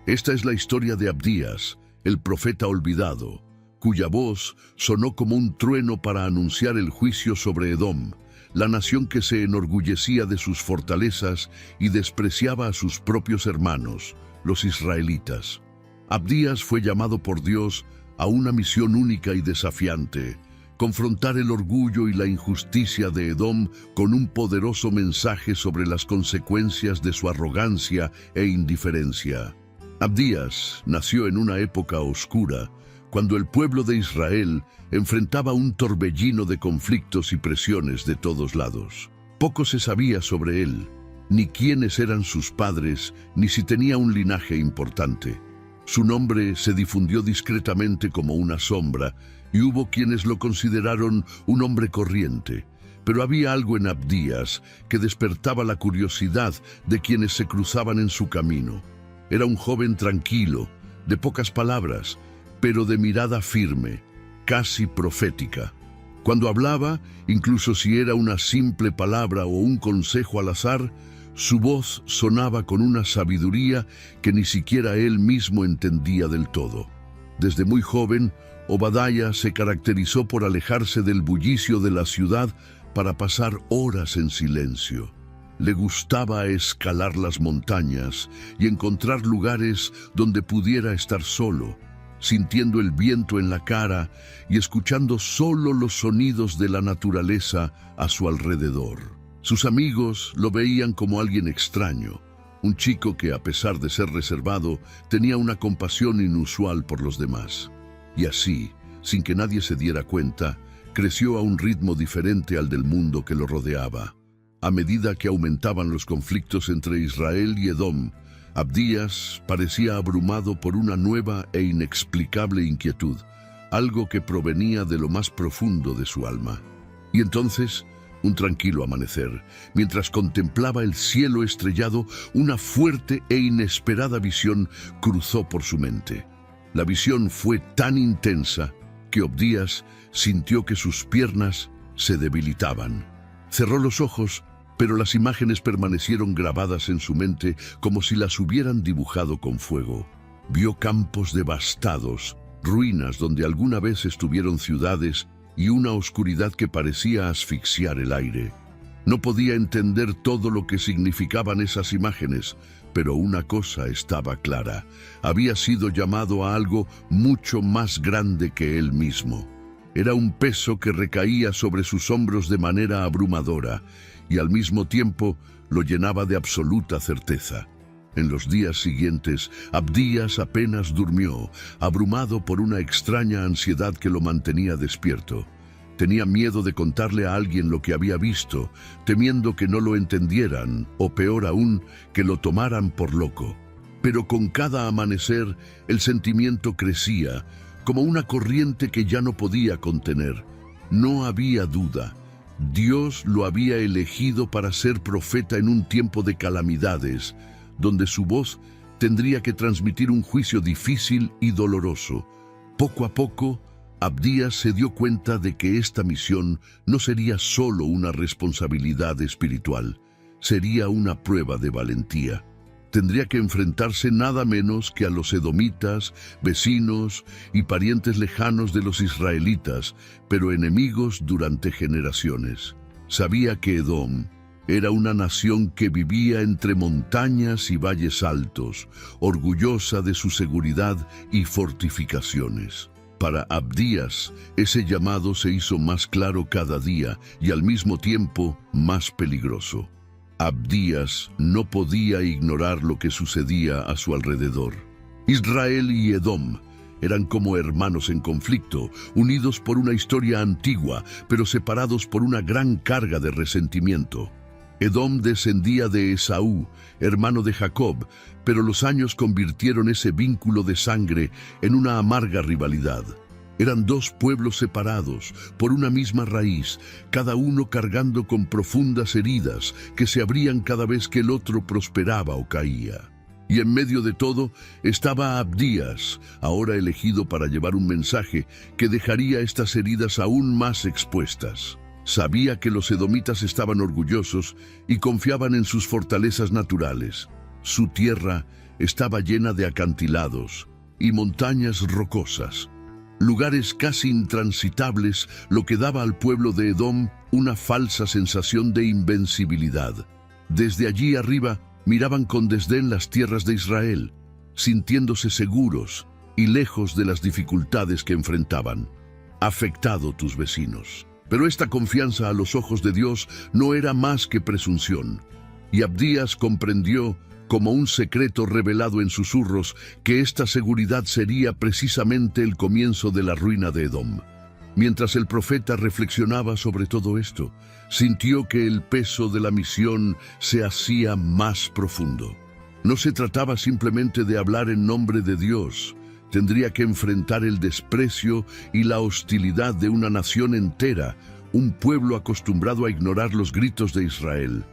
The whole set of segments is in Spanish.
Esta es la historia de Abdías, el profeta olvidado, cuya voz sonó como un trueno para anunciar el juicio sobre Edom, la nación que se enorgullecía de sus fortalezas y despreciaba a sus propios hermanos, los israelitas. Abdías fue llamado por Dios a una misión única y desafiante: confrontar el orgullo y la injusticia de Edom con un poderoso mensaje sobre las consecuencias de su arrogancia e indiferencia. Abdías nació en una época oscura, cuando el pueblo de Israel enfrentaba un torbellino de conflictos y presiones de todos lados. Poco se sabía sobre él, ni quiénes eran sus padres, ni si tenía un linaje importante. Su nombre se difundió discretamente como una sombra, y hubo quienes lo consideraron un hombre corriente. Pero había algo en Abdías que despertaba la curiosidad de quienes se cruzaban en su camino. Era un joven tranquilo, de pocas palabras, pero de mirada firme, casi profética. Cuando hablaba, incluso si era una simple palabra o un consejo al azar, su voz sonaba con una sabiduría que ni siquiera él mismo entendía del todo. Desde muy joven, Obadaya se caracterizó por alejarse del bullicio de la ciudad para pasar horas en silencio. Le gustaba escalar las montañas y encontrar lugares donde pudiera estar solo, sintiendo el viento en la cara y escuchando solo los sonidos de la naturaleza a su alrededor. Sus amigos lo veían como alguien extraño, un chico que, a pesar de ser reservado, tenía una compasión inusual por los demás. Y así, sin que nadie se diera cuenta, creció a un ritmo diferente al del mundo que lo rodeaba. A medida que aumentaban los conflictos entre Israel y Edom, Abdías parecía abrumado por una nueva e inexplicable inquietud, algo que provenía de lo más profundo de su alma. Y entonces, un tranquilo amanecer, mientras contemplaba el cielo estrellado, una fuerte e inesperada visión cruzó por su mente. La visión fue tan intensa que Abdías sintió que sus piernas se debilitaban. Cerró los ojos, pero las imágenes permanecieron grabadas en su mente como si las hubieran dibujado con fuego. Vio campos devastados, ruinas donde alguna vez estuvieron ciudades y una oscuridad que parecía asfixiar el aire. No podía entender todo lo que significaban esas imágenes, pero una cosa estaba clara: había sido llamado a algo mucho más grande que él mismo. Era un peso que recaía sobre sus hombros de manera abrumadora, y al mismo tiempo lo llenaba de absoluta certeza. En los días siguientes, Abdías apenas durmió, abrumado por una extraña ansiedad que lo mantenía despierto. Tenía miedo de contarle a alguien lo que había visto, temiendo que no lo entendieran, o peor aún, que lo tomaran por loco. Pero con cada amanecer, el sentimiento crecía, como una corriente que ya no podía contener. No había duda. Dios lo había elegido para ser profeta en un tiempo de calamidades, donde su voz tendría que transmitir un juicio difícil y doloroso. Poco a poco, Abdías se dio cuenta de que esta misión no sería solo una responsabilidad espiritual, sería una prueba de valentía. Tendría que enfrentarse nada menos que a los edomitas, vecinos y parientes lejanos de los israelitas, pero enemigos durante generaciones. Sabía que Edom era una nación que vivía entre montañas y valles altos, orgullosa de su seguridad y fortificaciones. Para Abdías, ese llamado se hizo más claro cada día y al mismo tiempo más peligroso. Abdías no podía ignorar lo que sucedía a su alrededor. Israel y Edom eran como hermanos en conflicto, unidos por una historia antigua, pero separados por una gran carga de resentimiento. Edom descendía de Esaú, hermano de Jacob, pero los años convirtieron ese vínculo de sangre en una amarga rivalidad. Eran dos pueblos separados por una misma raíz, cada uno cargando con profundas heridas que se abrían cada vez que el otro prosperaba o caía. Y en medio de todo estaba Abdías, ahora elegido para llevar un mensaje que dejaría estas heridas aún más expuestas. Sabía que los edomitas estaban orgullosos y confiaban en sus fortalezas naturales. Su tierra estaba llena de acantilados y montañas rocosas, lugares casi intransitables, lo que daba al pueblo de Edom una falsa sensación de invencibilidad. Desde allí arriba miraban con desdén las tierras de Israel, sintiéndose seguros y lejos de las dificultades que enfrentaban. Afectado tus vecinos. Pero esta confianza a los ojos de Dios no era más que presunción. Y Abdías comprendió, como un secreto revelado en susurros, que esta seguridad sería precisamente el comienzo de la ruina de Edom. Mientras el profeta reflexionaba sobre todo esto, sintió que el peso de la misión se hacía más profundo. No se trataba simplemente de hablar en nombre de Dios. Tendría que enfrentar el desprecio y la hostilidad de una nación entera, un pueblo acostumbrado a ignorar los gritos de Israel.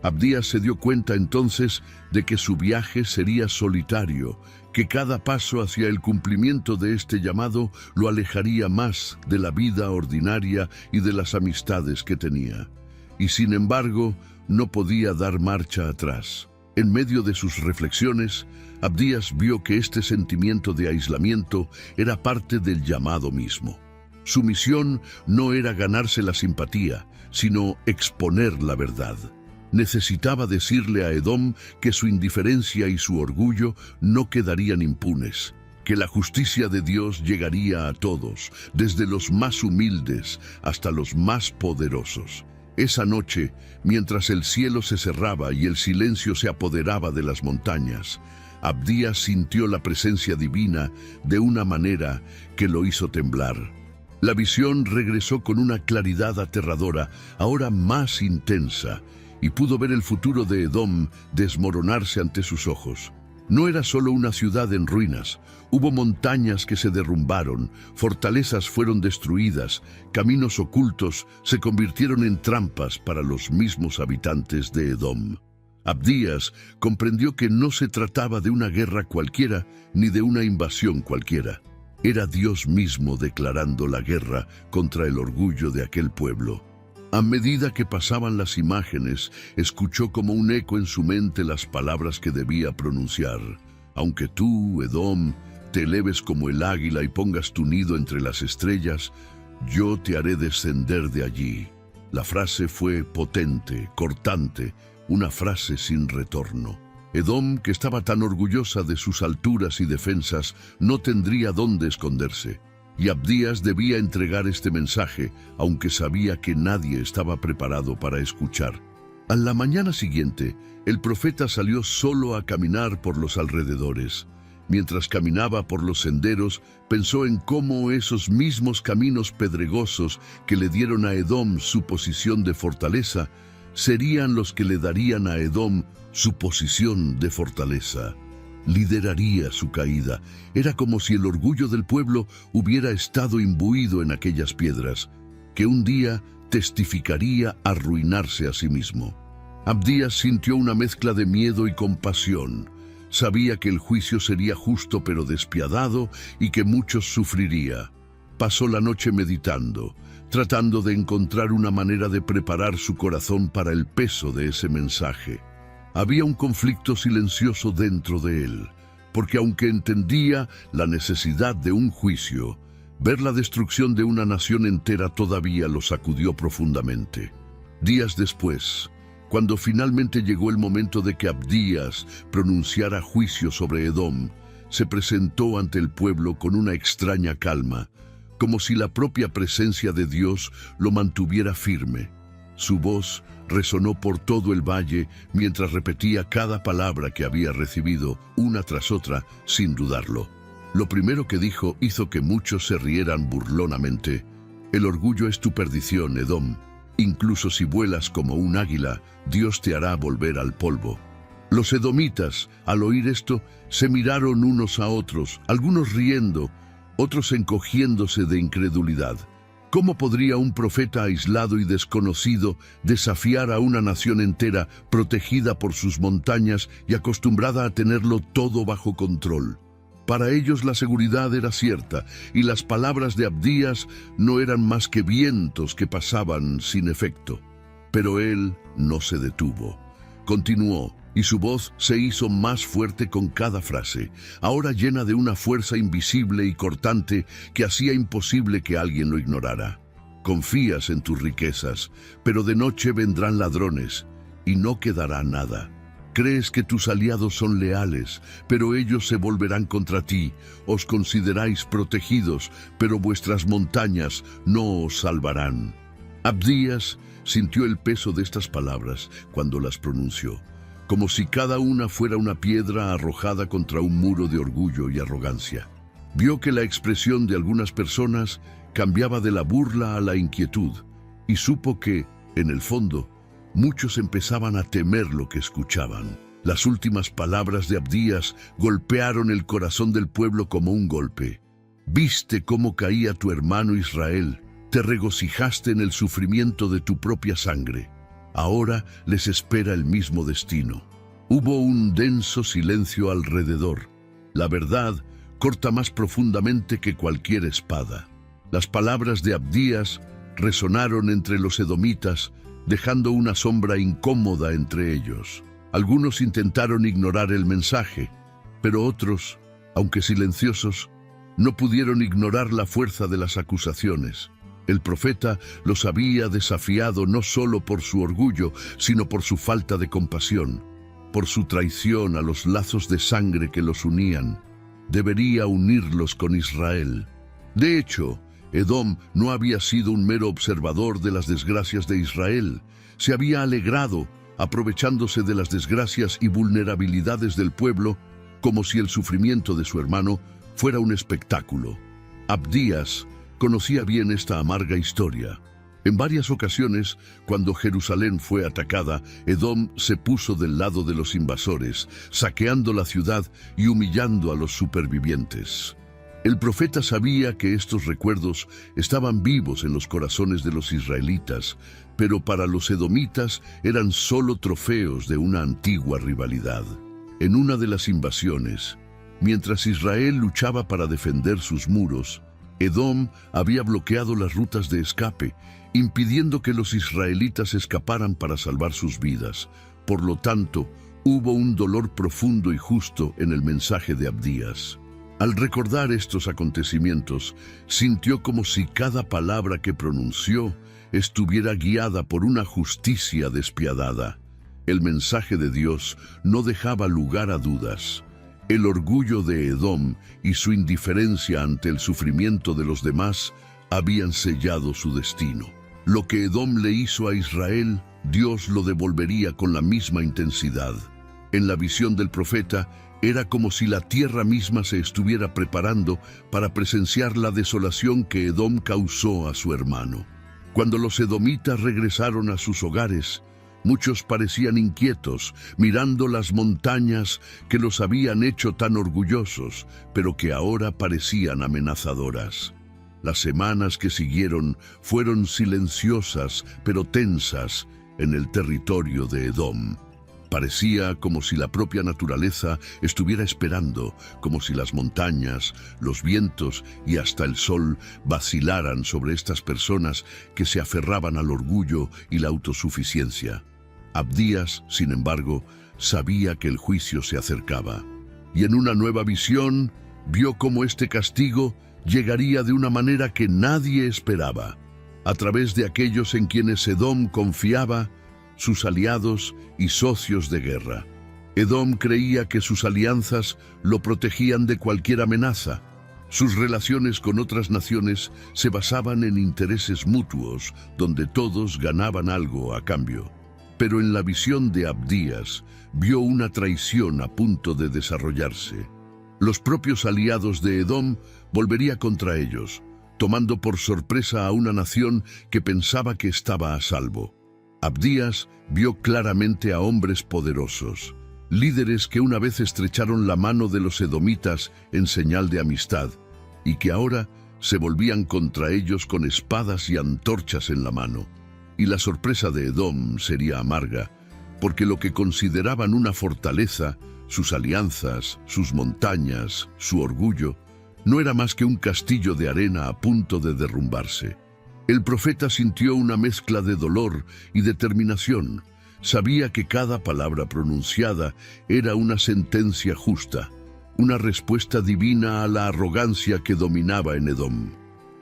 Abdías se dio cuenta entonces de que su viaje sería solitario, que cada paso hacia el cumplimiento de este llamado lo alejaría más de la vida ordinaria y de las amistades que tenía. Y sin embargo, no podía dar marcha atrás. En medio de sus reflexiones, Abdías vio que este sentimiento de aislamiento era parte del llamado mismo. Su misión no era ganarse la simpatía, sino exponer la verdad. Necesitaba decirle a Edom que su indiferencia y su orgullo no quedarían impunes, que la justicia de Dios llegaría a todos, desde los más humildes hasta los más poderosos. Esa noche, mientras el cielo se cerraba y el silencio se apoderaba de las montañas, Abdías sintió la presencia divina de una manera que lo hizo temblar. La visión regresó con una claridad aterradora, ahora más intensa, y pudo ver el futuro de Edom desmoronarse ante sus ojos. No era solo una ciudad en ruinas, hubo montañas que se derrumbaron, fortalezas fueron destruidas, caminos ocultos se convirtieron en trampas para los mismos habitantes de Edom. Abdías comprendió que no se trataba de una guerra cualquiera ni de una invasión cualquiera. Era Dios mismo declarando la guerra contra el orgullo de aquel pueblo. A medida que pasaban las imágenes, escuchó como un eco en su mente las palabras que debía pronunciar. Aunque tú, Edom, te eleves como el águila y pongas tu nido entre las estrellas, yo te haré descender de allí. La frase fue potente, cortante, una frase sin retorno. Edom, que estaba tan orgullosa de sus alturas y defensas, no tendría dónde esconderse. Y Abdías debía entregar este mensaje, aunque sabía que nadie estaba preparado para escuchar. A la mañana siguiente, el profeta salió solo a caminar por los alrededores. Mientras caminaba por los senderos, pensó en cómo esos mismos caminos pedregosos que le dieron a Edom su posición de fortaleza, serían los que le darían a Edom su posición de fortaleza. Lideraría su caída. Era como si el orgullo del pueblo hubiera estado imbuido en aquellas piedras, que un día testificaría arruinarse a sí mismo. Abdías sintió una mezcla de miedo y compasión. Sabía que el juicio sería justo pero despiadado y que muchos sufriría. Pasó la noche meditando, tratando de encontrar una manera de preparar su corazón para el peso de ese mensaje. Había un conflicto silencioso dentro de él, porque aunque entendía la necesidad de un juicio, ver la destrucción de una nación entera todavía lo sacudió profundamente. Días después, cuando finalmente llegó el momento de que Abdías pronunciara juicio sobre Edom, se presentó ante el pueblo con una extraña calma, como si la propia presencia de Dios lo mantuviera firme. Su voz resonó por todo el valle mientras repetía cada palabra que había recibido, una tras otra, sin dudarlo. Lo primero que dijo hizo que muchos se rieran burlonamente. El orgullo es tu perdición, Edom. Incluso si vuelas como un águila, Dios te hará volver al polvo. Los edomitas, al oír esto, se miraron unos a otros, algunos riendo, otros encogiéndose de incredulidad. ¿Cómo podría un profeta aislado y desconocido desafiar a una nación entera protegida por sus montañas y acostumbrada a tenerlo todo bajo control? Para ellos la seguridad era cierta y las palabras de Abdías no eran más que vientos que pasaban sin efecto. Pero él no se detuvo. Continuó, y su voz se hizo más fuerte con cada frase, ahora llena de una fuerza invisible y cortante que hacía imposible que alguien lo ignorara. Confías en tus riquezas, pero de noche vendrán ladrones y no quedará nada. Crees que tus aliados son leales, pero ellos se volverán contra ti. Os consideráis protegidos, pero vuestras montañas no os salvarán. Abdías sintió el peso de estas palabras cuando las pronunció, como si cada una fuera una piedra arrojada contra un muro de orgullo y arrogancia. Vio que la expresión de algunas personas cambiaba de la burla a la inquietud, y supo que, en el fondo, muchos empezaban a temer lo que escuchaban. Las últimas palabras de Abdías golpearon el corazón del pueblo como un golpe. Viste cómo caía tu hermano Israel, te regocijaste en el sufrimiento de tu propia sangre. Ahora les espera el mismo destino. Hubo un denso silencio alrededor. La verdad corta más profundamente que cualquier espada. Las palabras de Abdías resonaron entre los edomitas, dejando una sombra incómoda entre ellos. Algunos intentaron ignorar el mensaje, pero otros, aunque silenciosos, no pudieron ignorar la fuerza de las acusaciones. El profeta los había desafiado no solo por su orgullo, sino por su falta de compasión, por su traición a los lazos de sangre que los unían. Debería unirlos con Israel. De hecho, Edom no había sido un mero observador de las desgracias de Israel. Se había alegrado, aprovechándose de las desgracias y vulnerabilidades del pueblo, como si el sufrimiento de su hermano fuera un espectáculo. Abdías conocía bien esta amarga historia. En varias ocasiones, cuando Jerusalén fue atacada, Edom se puso del lado de los invasores, saqueando la ciudad y humillando a los supervivientes. El profeta sabía que estos recuerdos estaban vivos en los corazones de los israelitas, pero para los edomitas eran solo trofeos de una antigua rivalidad. En una de las invasiones, mientras Israel luchaba para defender sus muros, Edom había bloqueado las rutas de escape, impidiendo que los israelitas escaparan para salvar sus vidas. Por lo tanto, hubo un dolor profundo y justo en el mensaje de Abdías. Al recordar estos acontecimientos, sintió como si cada palabra que pronunció estuviera guiada por una justicia despiadada. El mensaje de Dios no dejaba lugar a dudas. El orgullo de Edom y su indiferencia ante el sufrimiento de los demás habían sellado su destino. Lo que Edom le hizo a Israel, Dios lo devolvería con la misma intensidad. En la visión del profeta, era como si la tierra misma se estuviera preparando para presenciar la desolación que Edom causó a su hermano. Cuando los edomitas regresaron a sus hogares, muchos parecían inquietos, mirando las montañas que los habían hecho tan orgullosos, pero que ahora parecían amenazadoras. Las semanas que siguieron fueron silenciosas, pero tensas, en el territorio de Edom. Parecía como si la propia naturaleza estuviera esperando, como si las montañas, los vientos y hasta el sol vacilaran sobre estas personas que se aferraban al orgullo y la autosuficiencia. Abdías, sin embargo, sabía que el juicio se acercaba, y en una nueva visión vio cómo este castigo llegaría de una manera que nadie esperaba, a través de aquellos en quienes Edom confiaba, sus aliados y socios de guerra. Edom creía que sus alianzas lo protegían de cualquier amenaza. Sus relaciones con otras naciones se basaban en intereses mutuos, donde todos ganaban algo a cambio. Pero en la visión de Abdías, vio una traición a punto de desarrollarse. Los propios aliados de Edom volverían contra ellos, tomando por sorpresa a una nación que pensaba que estaba a salvo. Abdías vio claramente a hombres poderosos, líderes que una vez estrecharon la mano de los edomitas en señal de amistad, y que ahora se volvían contra ellos con espadas y antorchas en la mano. Y la sorpresa de Edom sería amarga, porque lo que consideraban una fortaleza, sus alianzas, sus montañas, su orgullo, no era más que un castillo de arena a punto de derrumbarse. El profeta sintió una mezcla de dolor y determinación. Sabía que cada palabra pronunciada era una sentencia justa, una respuesta divina a la arrogancia que dominaba en Edom.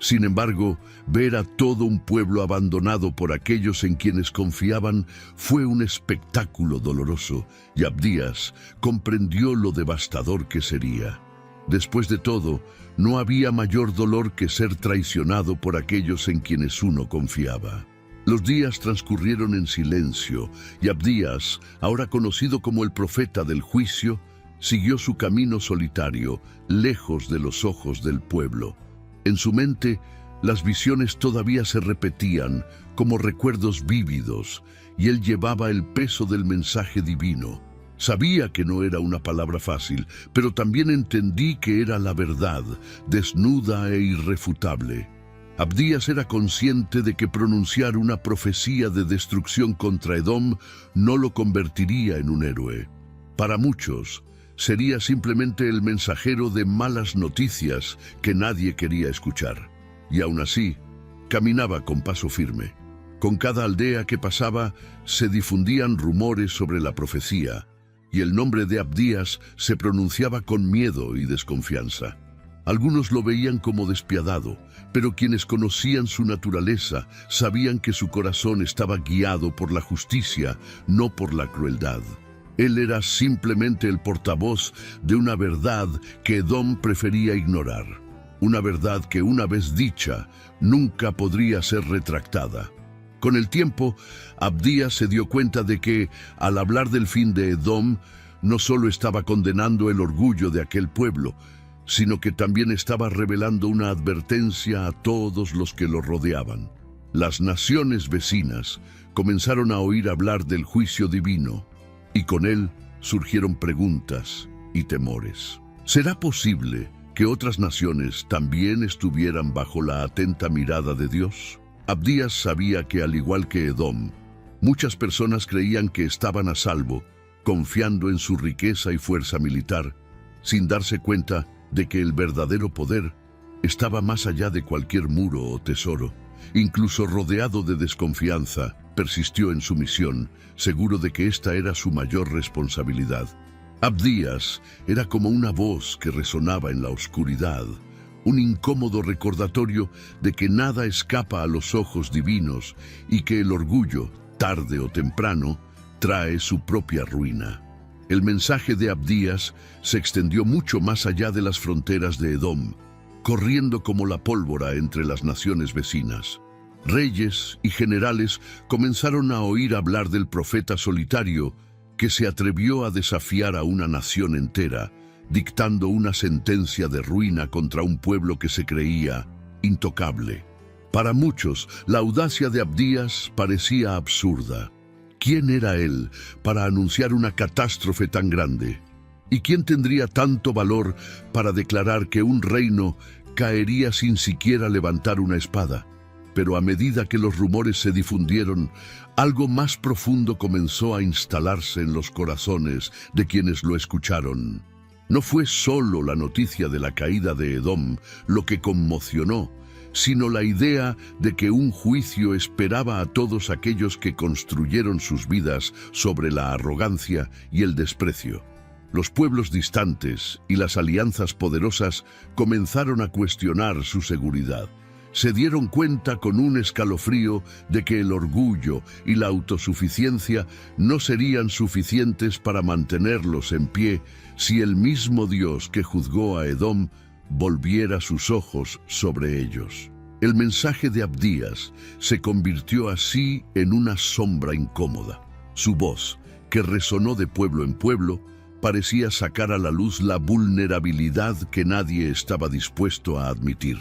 Sin embargo, ver a todo un pueblo abandonado por aquellos en quienes confiaban fue un espectáculo doloroso, y Abdías comprendió lo devastador que sería. Después de todo, no había mayor dolor que ser traicionado por aquellos en quienes uno confiaba. Los días transcurrieron en silencio, y Abdías, ahora conocido como el profeta del juicio, siguió su camino solitario, lejos de los ojos del pueblo. En su mente, las visiones todavía se repetían como recuerdos vívidos, y él llevaba el peso del mensaje divino. Sabía que no era una palabra fácil, pero también entendí que era la verdad, desnuda e irrefutable. Abdías era consciente de que pronunciar una profecía de destrucción contra Edom no lo convertiría en un héroe. Para muchos, sería simplemente el mensajero de malas noticias que nadie quería escuchar. Y aún así, caminaba con paso firme. Con cada aldea que pasaba, se difundían rumores sobre la profecía, y el nombre de Abdías se pronunciaba con miedo y desconfianza. Algunos lo veían como despiadado, pero quienes conocían su naturaleza sabían que su corazón estaba guiado por la justicia, no por la crueldad. Él era simplemente el portavoz de una verdad que Edom prefería ignorar. Una verdad que, una vez dicha, nunca podría ser retractada. Con el tiempo, Abdías se dio cuenta de que, al hablar del fin de Edom, no solo estaba condenando el orgullo de aquel pueblo, sino que también estaba revelando una advertencia a todos los que lo rodeaban. Las naciones vecinas comenzaron a oír hablar del juicio divino, y con él surgieron preguntas y temores. ¿Será posible que otras naciones también estuvieran bajo la atenta mirada de Dios? Abdías sabía que, al igual que Edom, muchas personas creían que estaban a salvo, confiando en su riqueza y fuerza militar, sin darse cuenta de que el verdadero poder estaba más allá de cualquier muro o tesoro. Incluso rodeado de desconfianza, persistió en su misión, seguro de que esta era su mayor responsabilidad. Abdías era como una voz que resonaba en la oscuridad, un incómodo recordatorio de que nada escapa a los ojos divinos y que el orgullo, tarde o temprano, trae su propia ruina. El mensaje de Abdías se extendió mucho más allá de las fronteras de Edom, corriendo como la pólvora entre las naciones vecinas. Reyes y generales comenzaron a oír hablar del profeta solitario que se atrevió a desafiar a una nación entera, dictando una sentencia de ruina contra un pueblo que se creía intocable. Para muchos, la audacia de Abdías parecía absurda. ¿Quién era él para anunciar una catástrofe tan grande? ¿Y quién tendría tanto valor para declarar que un reino caería sin siquiera levantar una espada? Pero a medida que los rumores se difundieron, algo más profundo comenzó a instalarse en los corazones de quienes lo escucharon. No fue solo la noticia de la caída de Edom lo que conmocionó, sino la idea de que un juicio esperaba a todos aquellos que construyeron sus vidas sobre la arrogancia y el desprecio. Los pueblos distantes y las alianzas poderosas comenzaron a cuestionar su seguridad. Se dieron cuenta con un escalofrío de que el orgullo y la autosuficiencia no serían suficientes para mantenerlos en pie si el mismo Dios que juzgó a Edom volviera sus ojos sobre ellos. El mensaje de Abdías se convirtió así en una sombra incómoda. Su voz, que resonó de pueblo en pueblo, parecía sacar a la luz la vulnerabilidad que nadie estaba dispuesto a admitir.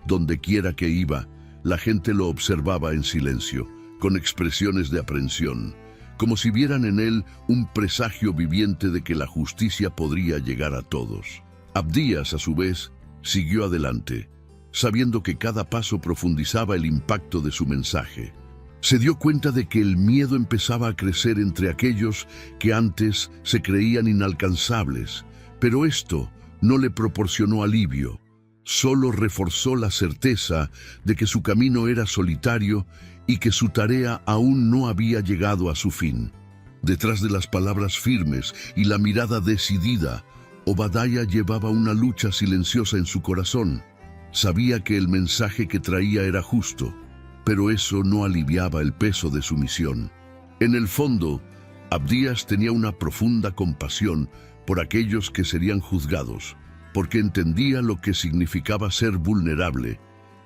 Donde quiera que iba, la gente lo observaba en silencio, con expresiones de aprensión, como si vieran en él un presagio viviente de que la justicia podría llegar a todos. Abdías, a su vez, siguió adelante, sabiendo que cada paso profundizaba el impacto de su mensaje. Se dio cuenta de que el miedo empezaba a crecer entre aquellos que antes se creían inalcanzables, pero esto no le proporcionó alivio. Solo reforzó la certeza de que su camino era solitario y que su tarea aún no había llegado a su fin. Detrás de las palabras firmes y la mirada decidida, Obadaya llevaba una lucha silenciosa en su corazón. Sabía que el mensaje que traía era justo, pero eso no aliviaba el peso de su misión. En el fondo, Abdías tenía una profunda compasión por aquellos que serían juzgados, porque entendía lo que significaba ser vulnerable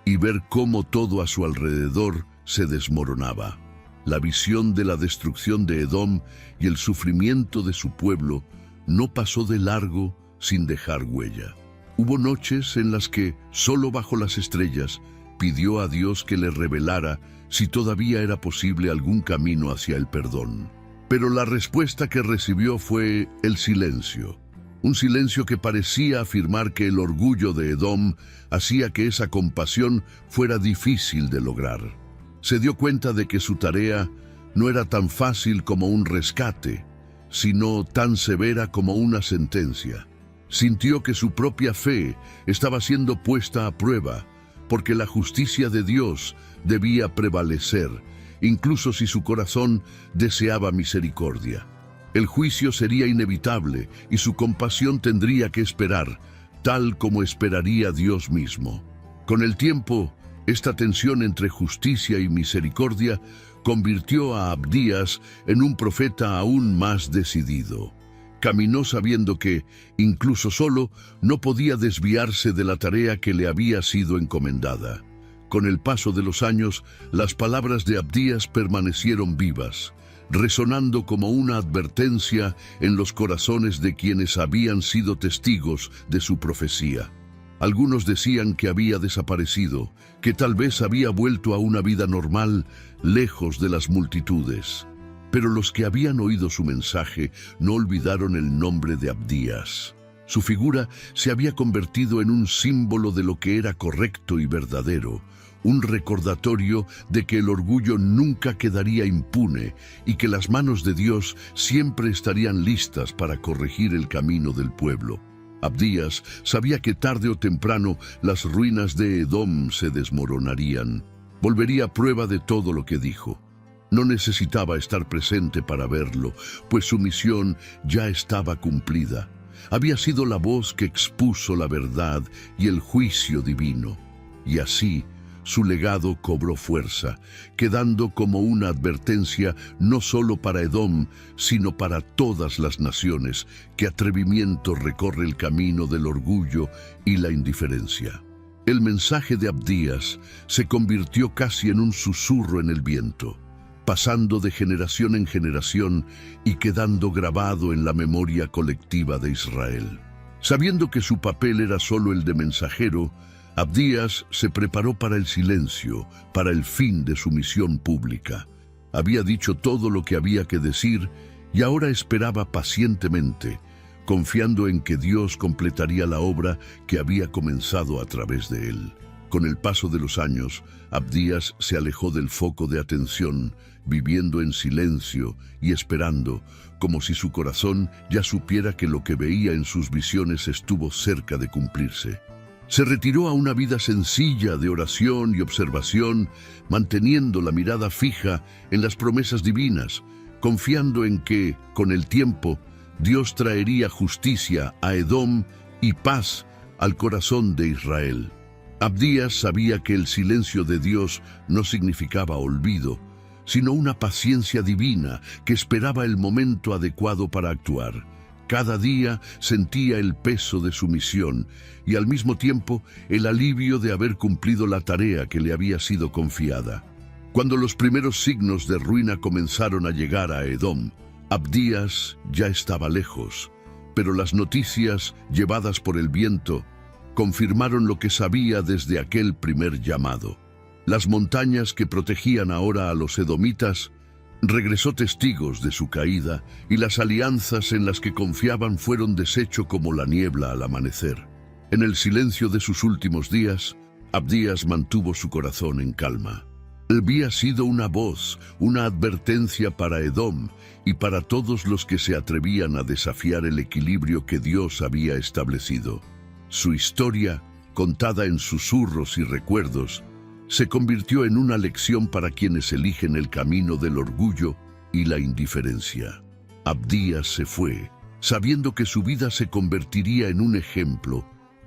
y ver cómo todo a su alrededor se desmoronaba. La visión de la destrucción de Edom y el sufrimiento de su pueblo no pasó de largo sin dejar huella. Hubo noches en las que, solo bajo las estrellas, pidió a Dios que le revelara si todavía era posible algún camino hacia el perdón. Pero la respuesta que recibió fue el silencio. Un silencio que parecía afirmar que el orgullo de Edom hacía que esa compasión fuera difícil de lograr. Se dio cuenta de que su tarea no era tan fácil como un rescate, sino tan severa como una sentencia. Sintió que su propia fe estaba siendo puesta a prueba, porque la justicia de Dios debía prevalecer, incluso si su corazón deseaba misericordia. El juicio sería inevitable y su compasión tendría que esperar, tal como esperaría Dios mismo. Con el tiempo, esta tensión entre justicia y misericordia convirtió a Abdías en un profeta aún más decidido. Caminó sabiendo que, incluso solo, no podía desviarse de la tarea que le había sido encomendada. Con el paso de los años, las palabras de Abdías permanecieron vivas, resonando como una advertencia en los corazones de quienes habían sido testigos de su profecía. Algunos decían que había desaparecido, que tal vez había vuelto a una vida normal, lejos de las multitudes. Pero los que habían oído su mensaje no olvidaron el nombre de Abdías. Su figura se había convertido en un símbolo de lo que era correcto y verdadero, un recordatorio de que el orgullo nunca quedaría impune y que las manos de Dios siempre estarían listas para corregir el camino del pueblo. Abdías sabía que tarde o temprano las ruinas de Edom se desmoronarían. Volvería a prueba de todo lo que dijo. No necesitaba estar presente para verlo, pues su misión ya estaba cumplida. Había sido la voz que expuso la verdad y el juicio divino. Y así, su legado cobró fuerza, quedando como una advertencia no solo para Edom, sino para todas las naciones, que atrevimiento recorre el camino del orgullo y la indiferencia. El mensaje de Abdías se convirtió casi en un susurro en el viento, pasando de generación en generación y quedando grabado en la memoria colectiva de Israel. Sabiendo que su papel era solo el de mensajero, Abdías se preparó para el silencio, para el fin de su misión pública. Había dicho todo lo que había que decir y ahora esperaba pacientemente, confiando en que Dios completaría la obra que había comenzado a través de él. Con el paso de los años, Abdías se alejó del foco de atención, viviendo en silencio y esperando, como si su corazón ya supiera que lo que veía en sus visiones estuvo cerca de cumplirse. Se retiró a una vida sencilla de oración y observación, manteniendo la mirada fija en las promesas divinas, confiando en que, con el tiempo, Dios traería justicia a Edom y paz al corazón de Israel. Abdías sabía que el silencio de Dios no significaba olvido, sino una paciencia divina que esperaba el momento adecuado para actuar. Cada día sentía el peso de su misión y al mismo tiempo el alivio de haber cumplido la tarea que le había sido confiada. Cuando los primeros signos de ruina comenzaron a llegar a Edom, Abdías ya estaba lejos, pero las noticias llevadas por el viento confirmaron lo que sabía desde aquel primer llamado. Las montañas que protegían ahora a los edomitas regresó testigos de su caída y las alianzas en las que confiaban fueron deshecho como la niebla al amanecer. En el silencio de sus últimos días, Abdías mantuvo su corazón en calma. Había sido una voz, una advertencia para Edom y para todos los que se atrevían a desafiar el equilibrio que Dios había establecido. Su historia, contada en susurros y recuerdos, se convirtió en una lección para quienes eligen el camino del orgullo y la indiferencia. Abdías se fue, sabiendo que su vida se convertiría en un ejemplo,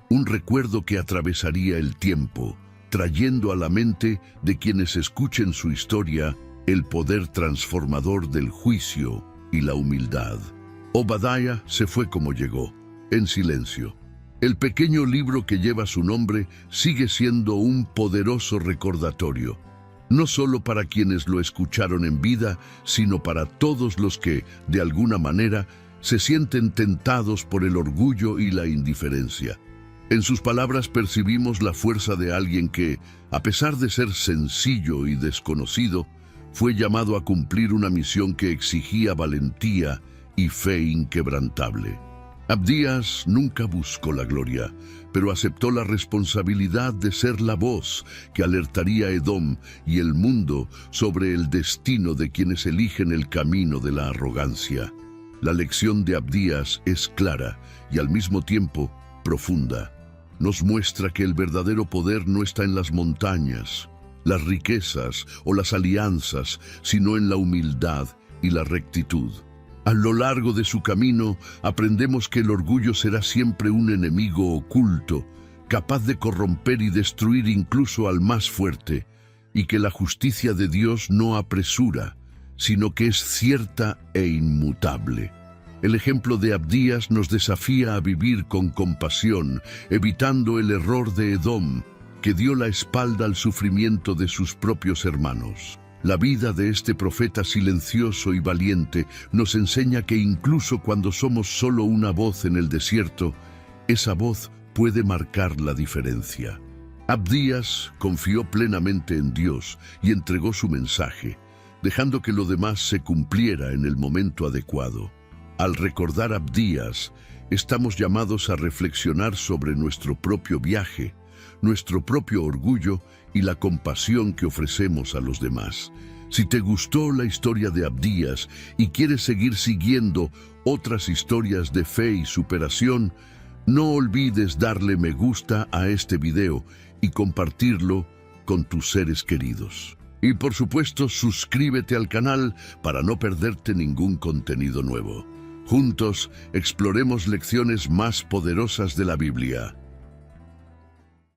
un recuerdo que atravesaría el tiempo, trayendo a la mente de quienes escuchen su historia el poder transformador del juicio y la humildad. Obadiah se fue como llegó, en silencio. El pequeño libro que lleva su nombre sigue siendo un poderoso recordatorio, no solo para quienes lo escucharon en vida, sino para todos los que, de alguna manera, se sienten tentados por el orgullo y la indiferencia. En sus palabras percibimos la fuerza de alguien que, a pesar de ser sencillo y desconocido, fue llamado a cumplir una misión que exigía valentía y fe inquebrantable. Abdías nunca buscó la gloria, pero aceptó la responsabilidad de ser la voz que alertaría a Edom y el mundo sobre el destino de quienes eligen el camino de la arrogancia. La lección de Abdías es clara y al mismo tiempo profunda. Nos muestra que el verdadero poder no está en las montañas, las riquezas o las alianzas, sino en la humildad y la rectitud. A lo largo de su camino, aprendemos que el orgullo será siempre un enemigo oculto, capaz de corromper y destruir incluso al más fuerte, y que la justicia de Dios no apresura, sino que es cierta e inmutable. El ejemplo de Abdías nos desafía a vivir con compasión, evitando el error de Edom, que dio la espalda al sufrimiento de sus propios hermanos. La vida de este profeta silencioso y valiente nos enseña que incluso cuando somos solo una voz en el desierto, esa voz puede marcar la diferencia. Abdías confió plenamente en Dios y entregó su mensaje, dejando que lo demás se cumpliera en el momento adecuado. Al recordar Abdías, estamos llamados a reflexionar sobre nuestro propio viaje, nuestro propio orgullo y la compasión que ofrecemos a los demás. Si te gustó la historia de Abdías y quieres seguir siguiendo otras historias de fe y superación, no olvides darle me gusta a este video y compartirlo con tus seres queridos. Y por supuesto, suscríbete al canal para no perderte ningún contenido nuevo. Juntos, exploremos lecciones más poderosas de la Biblia.